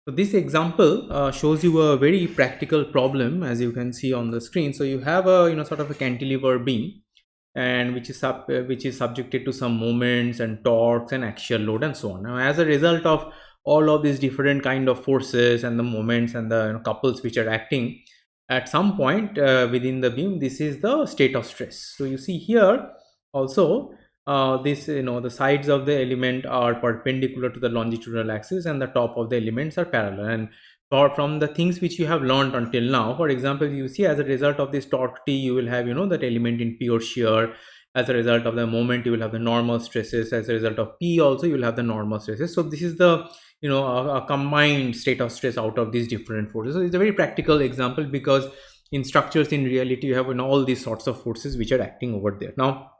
So this example shows you a very practical problem, as you can see on the screen. So you have a sort of a cantilever beam, and which is subjected to some moments and torques and axial load and so on. Now, as a result of all of these different kind of forces and the moments and the couples which are acting at some point within the beam, this is the state of stress. So you see here also this the sides of the element are perpendicular to the longitudinal axis and the top of the elements are parallel. And from the things which you have learned until now, for example, you see as a result of this torque T, you will have that element in pure shear. As a result of the moment, you will have the normal stresses. As a result of P also, you will have the normal stresses. So this is the a combined state of stress out of these different forces. So it's a very practical example, because in structures in reality you have all these sorts of forces which are acting over there. Now,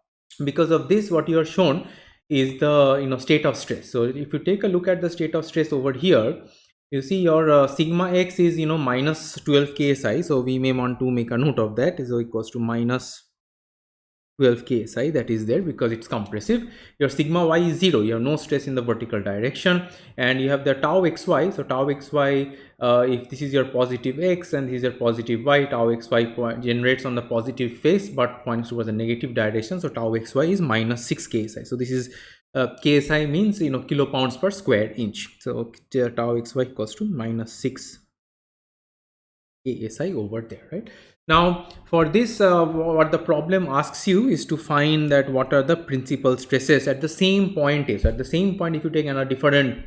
because of this, what you are shown is the state of stress. So if you take a look at the state of stress over here, you see your sigma x is minus 12 ksi. So we may want to make a note of that. So equals to minus 12 ksi, that is there because it's compressive. Your sigma y is 0, you have no stress in the vertical direction, and you have the tau xy. So tau xy, if this is your positive x and this is your positive y, tau xy generates on the positive face but points towards the negative direction. So tau xy is minus 6 ksi. So this is ksi means kilopounds per square inch. So tau xy equals to minus 6 ksi over there, right? Now for this, what the problem asks you is to find that what are the principal stresses at the same point is. At the same point, if you take a different,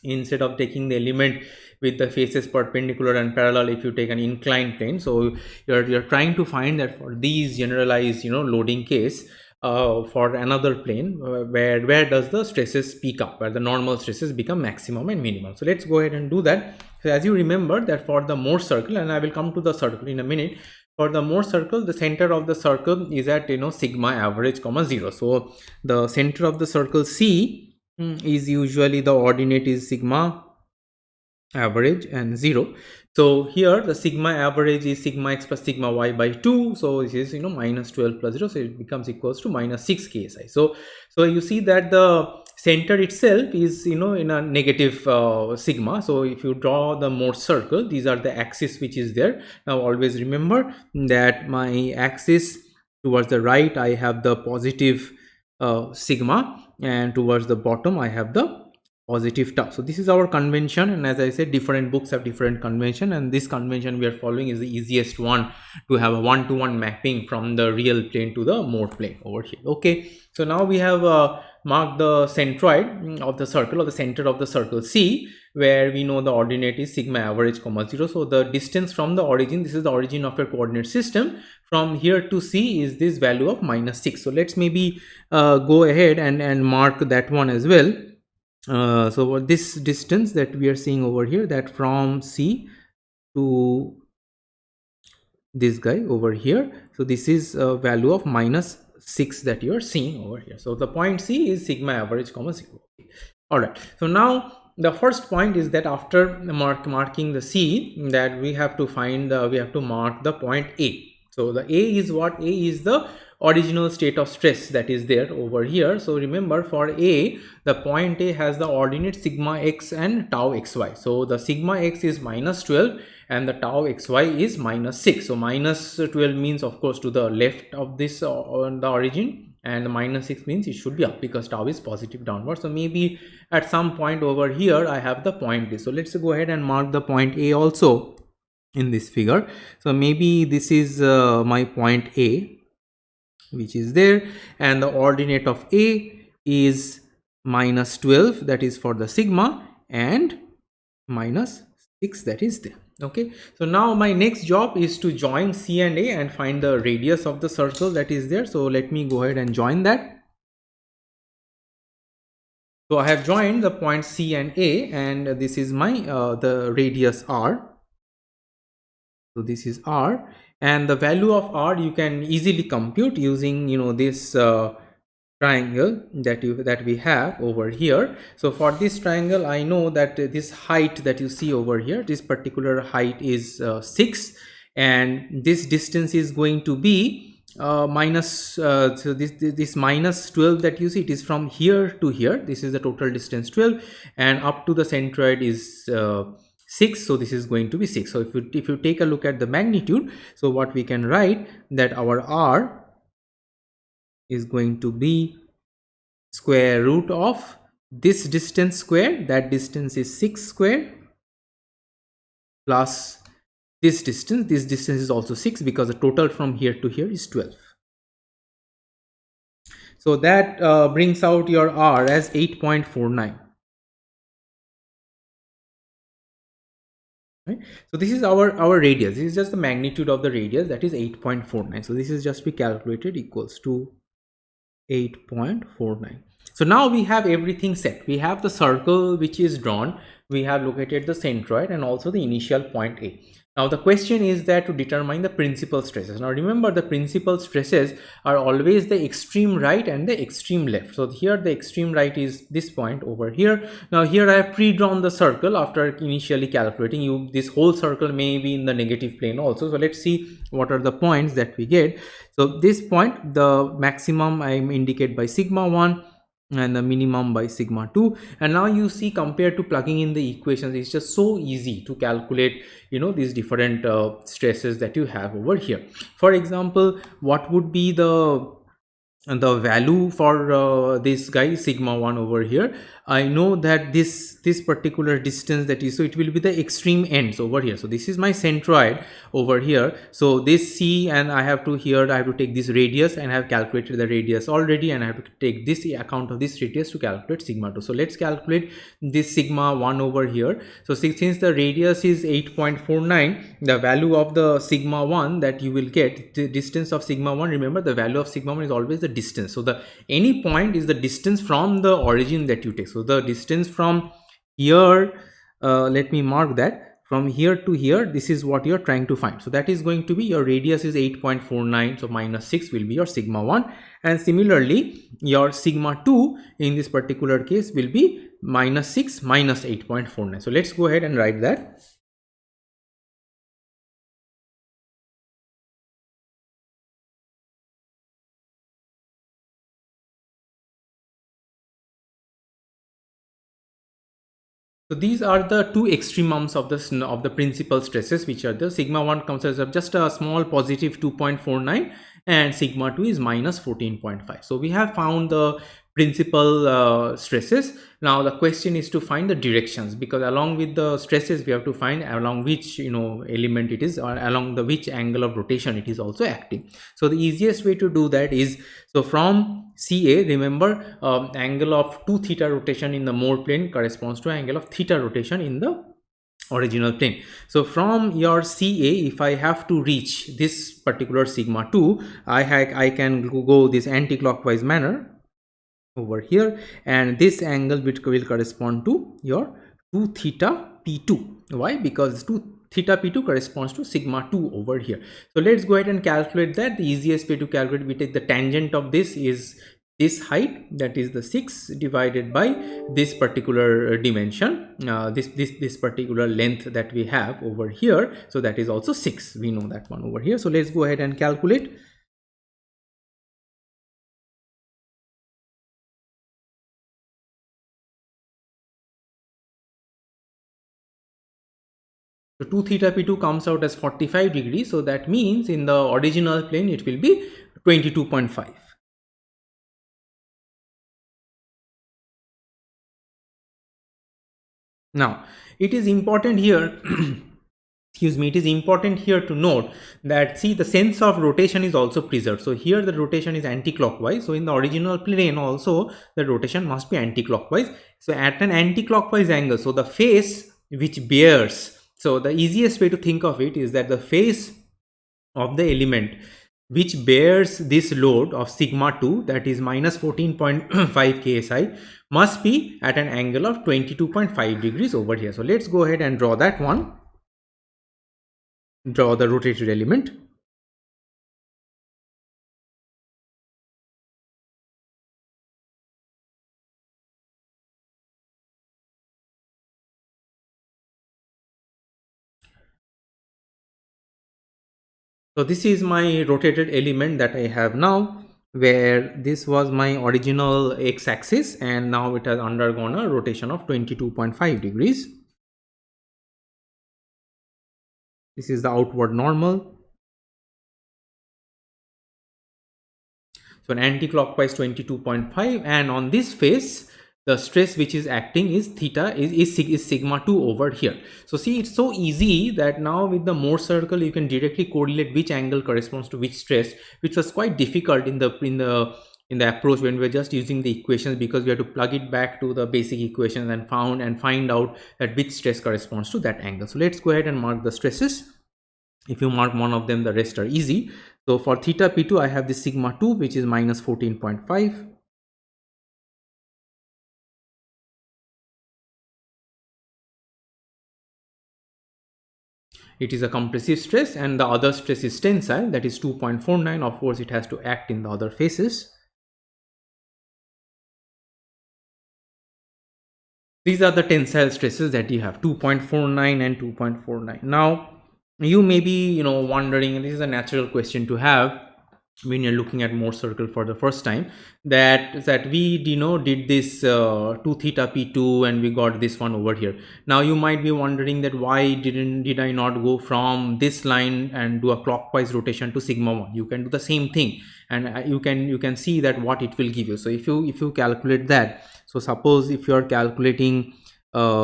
instead of taking the element with the faces perpendicular and parallel, if you take an inclined plane, so you're trying to find that for these generalized loading case, for another plane, where does the stresses peak up, where the normal stresses become maximum and minimum. So let's go ahead and do that. So as you remember that for the Mohr circle, and I will come to the circle in a minute, for the Mohr circle, the center of the circle is at sigma average comma 0. So the center of the circle C is usually the ordinate is sigma average and 0. So here the sigma average is sigma x plus sigma y by 2. So this is minus 12 plus 0, so it becomes equals to minus 6 ksi. So you see that the center itself is in a negative sigma. So if you draw the Mohr circle, these are the axis which is there. Now always remember that my axis towards the right, I have the positive sigma, and towards the bottom I have the positive tau. So this is our convention, and as I said, different books have different convention, and this convention we are following is the easiest one to have a one-to-one mapping from the real plane to the Mohr plane over here. Okay, so now we have marked the centroid of the circle, or the center of the circle C, where we know the ordinate is sigma average comma 0. So the distance from the origin, this is the origin of your coordinate system, from here to C is this value of minus 6. So let's maybe go ahead and mark that one as well. So this distance that we are seeing over here, that from C to this guy over here, so this is a value of minus 6 that you are seeing over here. So the point C is sigma average comma 0. All right, so now the first point is that after marking the C, that we have to find we have to mark the point A. So the A is what? A is the original state of stress that is there over here. So remember, for A, the point A has the ordinate sigma x and tau xy. So the sigma x is minus 12 and the tau xy is minus 6. So minus 12 means of course to the left of this on the origin, and the minus 6 means it should be up because tau is positive downward. So maybe at some point over here I have the point B. So let's go ahead and mark the point A also in this figure. So maybe this is my point A, which is there, and the ordinate of A is minus 12, that is for the sigma, and minus 6, that is there. Okay, so now my next job is to join C and A and find the radius of the circle that is there. So let me go ahead and join that. So I have joined the point C and A, and this is my the radius R. So this is R, and the value of R you can easily compute using this triangle that we have over here. So for this triangle, I know that this height that you see over here, this particular height is 6, and this distance is going to be minus so this minus 12 that you see, it is from here to here. This is the total distance 12, and up to the centroid is 6, so this is going to be 6. So if you take a look at the magnitude, so what we can write, that our r is going to be square root of this distance square, that distance is 6 square, plus this distance is also 6, because the total from here to here is 12. So that brings out your r as 8.49. Right? So this is our radius. This is just the magnitude of the radius, that is 8.49. So this is just be calculated equals to 8.49. So now we have everything set. We have the circle which is drawn, we have located the centroid and also the initial point A. Now the question is that to determine the principal stresses. Now remember, the principal stresses are always the extreme right and the extreme left. So here the extreme right is this point over here. Now here I have pre-drawn the circle after initially calculating. This whole circle may be in the negative plane also. So let's see what are the points that we get. So this point, the maximum I indicate by sigma 1 and the minimum by sigma 2. And now you see, compared to plugging in the equations, it's just so easy to calculate, these different stresses that you have over here. For example, what would be the value for this guy sigma 1 over here? I know that this particular distance, that is, so it will be the extreme ends over here. So this is my centroid over here. So this C, and I have to take this radius, and I have calculated the radius already, and I have to take this account of this radius to calculate sigma 2. So let's calculate this sigma 1 over here. So since the radius is 8.49, the value of the sigma 1 that you will get, the distance of sigma 1, remember the value of sigma 1 is always the distance. So any point is the distance from the origin that you take. So the distance from here, let me mark that, from here to here, this is what you're trying to find. So that is going to be, your radius is 8.49, so minus 6 will be your sigma 1, and similarly your sigma 2 in this particular case will be minus 6 minus 8.49. So let's go ahead and write that. So these are the two extremums of the principal stresses, which are the sigma 1 comes as just a small positive 2.49, and sigma 2 is minus 14.5. So we have found the principal stresses. Now the question is to find the directions, because along with the stresses we have to find along which element it is, or along the which angle of rotation it is also acting. So the easiest way to do that is, so from CA, remember, angle of 2 theta rotation in the Mohr plane corresponds to angle of theta rotation in the original plane. So from your CA, if I have to reach this particular sigma 2, I can go this anti-clockwise manner over here, and this angle will correspond to your 2 theta p2. Why? Because 2 theta p2 corresponds to sigma 2 over here. So let's go ahead and calculate that. The easiest way to calculate, we take the tangent of this is this height, that is the 6 divided by this particular dimension, this particular length that we have over here. So that is also 6. We know that one over here. So let's go ahead and calculate. So 2 theta p2 comes out as 45 degrees. So that means in the original plane it will be 22.5. Now it is important here excuse me, it is important here to note that, see, the sense of rotation is also preserved. So here the rotation is anti-clockwise. So in the original plane also the rotation must be anti-clockwise. So at an anti-clockwise angle, so the face which bears, so the easiest way to think of it is that the face of the element which bears this load of sigma 2, that is minus 14.5 ksi, must be at an angle of 22.5 degrees over here. So let's go ahead and draw that one. Draw the rotated element. So this is my rotated element that I have now, where this was my original x-axis, and now it has undergone a rotation of 22.5 degrees. This is the outward normal. So an anti-clockwise 22.5, and on this face the stress which is acting is theta is sigma 2 over here. So see, it's so easy that now with the Mohr circle you can directly correlate which angle corresponds to which stress, which was quite difficult in the approach when we were just using the equations, because we had to plug it back to the basic equations and find out that which stress corresponds to that angle. So let's go ahead and mark the stresses. If you mark one of them, the rest are easy. So for theta p2, I have this sigma 2, which is minus 14.5. It is a compressive stress, and the other stress is tensile, that is 2.49. Of course, it has to act in the other faces. These are the tensile stresses that you have, 2.49 and 2.49. Now, you may be wondering, and this is a natural question to have when you're looking at Mohr circle for the first time, that we did this 2 theta p2 and we got this one over here. Now you might be wondering that why did I not go from this line and do a clockwise rotation to sigma 1? You can do the same thing, and you can see that what it will give you. So if you calculate that, so suppose if you are calculating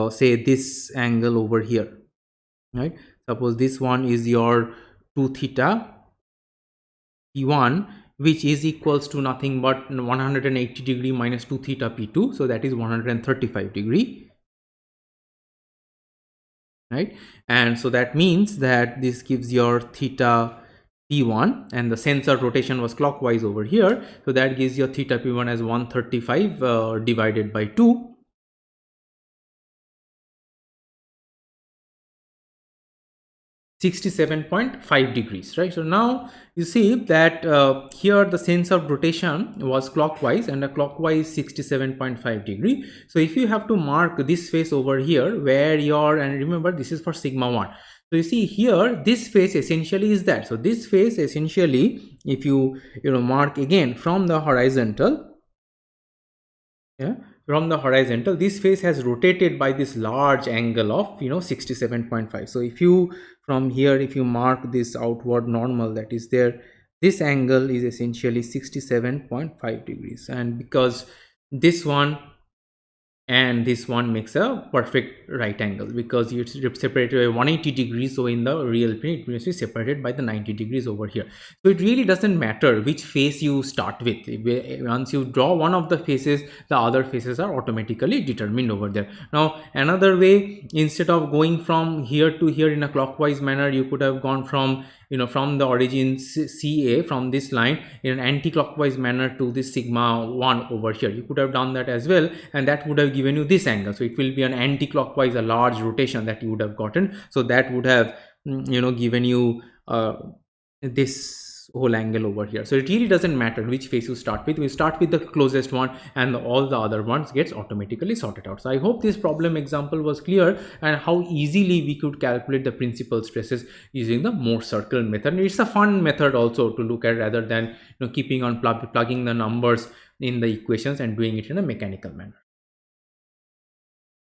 say this angle over here, right? Suppose this one is your 2 theta p1, which is equals to nothing but 180 degree minus 2 theta p2, so that is 135 degree, right? And so that means that this gives your theta p1, and the sensor rotation was clockwise over here, so that gives your theta p1 as 135 divided by 2, 67.5 degrees, right? So now you see that here the sense of rotation was clockwise, and a clockwise 67.5 degree. So if you have to mark this face over here where and remember this is for sigma 1. So you see here this face essentially is that. So this face essentially, if you mark again from the horizontal, from the horizontal, this face has rotated by this large angle of 67.5. So if you from here, if you mark this outward normal that is there, this angle is essentially 67.5 degrees, and because this one and this one makes a perfect right angle, because it's separated by 180 degrees. So in the real plane it will be separated by the 90 degrees over here. So it really doesn't matter which face you start with. Once you draw one of the faces, the other faces are automatically determined over there. Now another way, instead of going from here to here in a clockwise manner, you could have gone from from the origin CA, from this line, in an anti-clockwise manner to this sigma 1 over here. You could have done that as well, and that would have given you this angle. So it will be an anti-clockwise, a large rotation that you would have gotten. So that would have given you this whole angle over here. So it really doesn't matter which face you start with. We start with the closest one, and all the other ones gets automatically sorted out. So I hope this problem example was clear, and how easily we could calculate the principal stresses using the Mohr circle method. And it's a fun method also to look at, rather than keeping on plugging the numbers in the equations and doing it in a mechanical manner.